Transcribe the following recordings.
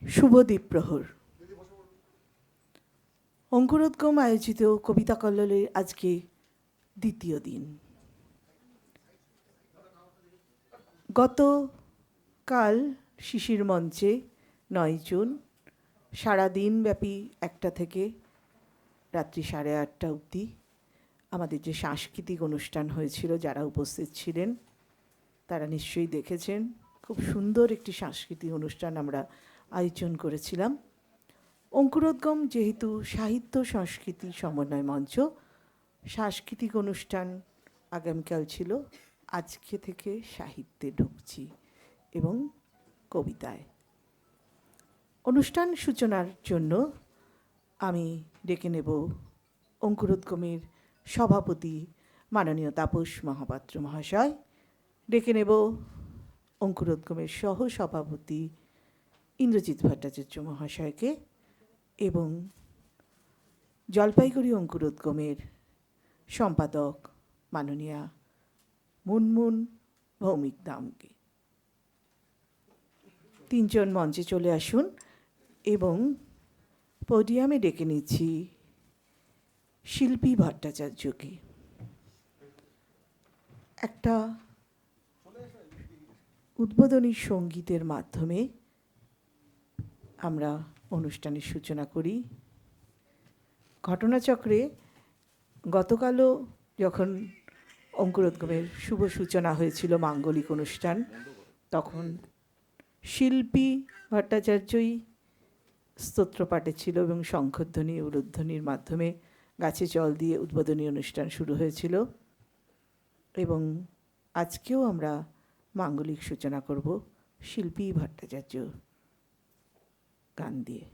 শুভ দ্বীপ্রহর। অঙ্কুরোদ্গম আয়োজিত কবিতা কল্লোলের আজকে দ্বিতীয় দিন। গতকাল শিশির মঞ্চে ৯ জুন সারাদিনব্যাপী ১টা থেকে রাত্রি ৮:৩০ অবধি আমাদের যে সাংস্কৃতিক অনুষ্ঠান হয়েছিল, যারা উপস্থিত ছিলেন তারা নিশ্চয়ই দেখেছেন। খুব সুন্দর একটি সাংস্কৃতিক অনুষ্ঠান আমরা আয়োজন করেছিলাম। অঙ্কুরোদ্গম যেহেতু সাহিত্য সংস্কৃতি সমন্বয় মঞ্চ, সাংস্কৃতিক অনুষ্ঠান আগামীকাল ছিল, আজকে থেকে সাহিত্যে ঢুকছি এবং কবিতায়। অনুষ্ঠান সূচনার জন্য আমি ডেকে নেব অঙ্কুরোদ্গমের সভাপতি মাননীয় তাপস মহাপাত্র মহাশয়, ডেকে নেব অঙ্কুরোদ্গমের সহ সভাপতি ইন্দ্রজিৎ ভট্টাচার্য মহাশয়কে এবং জলপাইগুড়ি অঙ্কুরোদ্গমের সম্পাদক মাননীয়া মুনমুন ভৌমিক দামকে। তিনজন মঞ্চে চলে আসুন এবং পোডিয়ামে ডেকে নিচ্ছি শিল্পী ভট্টাচার্যকে। একটা উদ্বোধনী সঙ্গীতের মাধ্যমে আমরা অনুষ্ঠানের সূচনা করি। ঘটনাচক্রে গতকালও যখন অঙ্কুরোদ্গমের শুভ সূচনা হয়েছিল মাঙ্গলিক অনুষ্ঠান, তখন শিল্পী ভট্টাচার্যই স্তোত্রপাঠে ছিল এবং শঙ্খধ্বনি উলুধ্বনির মাধ্যমে গাছে জল দিয়ে উদ্বোধনী অনুষ্ঠান শুরু হয়েছিল। এবং আজকেও আমরা মাঙ্গলিক সূচনা করব শিল্পী ভট্টাচার্য গান দিয়ে।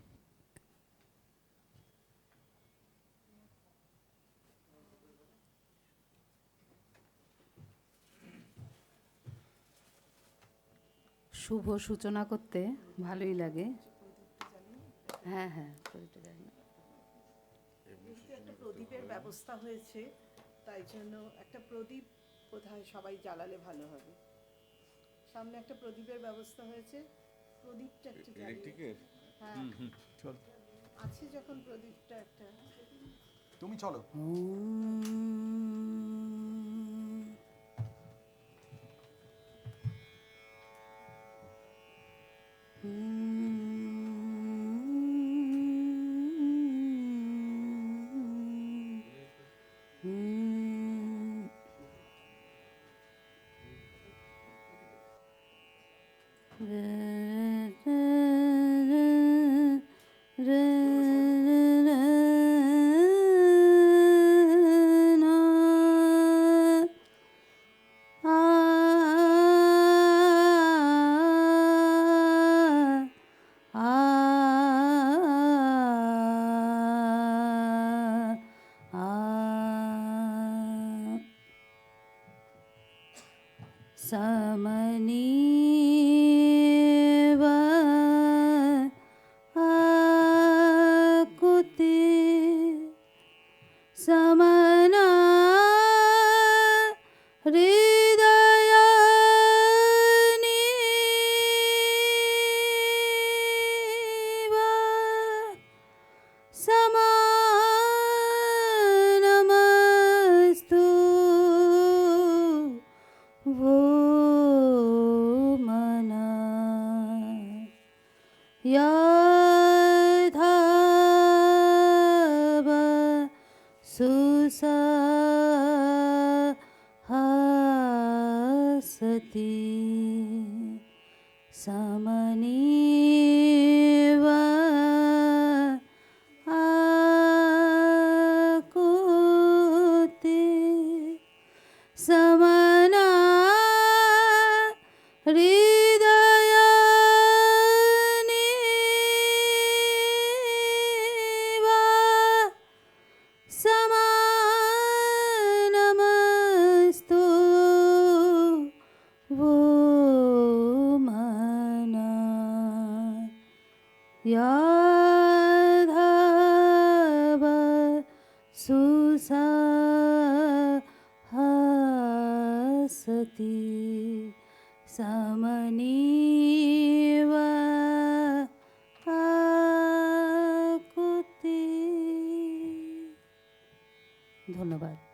শুভ সূচনা করতে ভালোই লাগে। হ্যাঁ হ্যাঁ, প্রদীপটা জানি না। একটা প্রদীপের ব্যবস্থা হয়েছে, তাই জন্য একটা প্রদীপ বোধহয় সবাই জ্বালালে ভালো হবে। সামনে একটা প্রদীপের ব্যবস্থা হয়েছে, প্রদীপটা একটু জ্বালিয়ে। হ্যাঁ চল, আছে যখন প্রদীপটা একটা। তুমি চলো। समनीव आकुति समना हृदयानीव समानमस्तु वो मना याधाव सुसहासति समनीव आकुति समना हृदयानीव समानमस्तु वो मना याधाव सुसहासति समनीव ধন্যবাদ।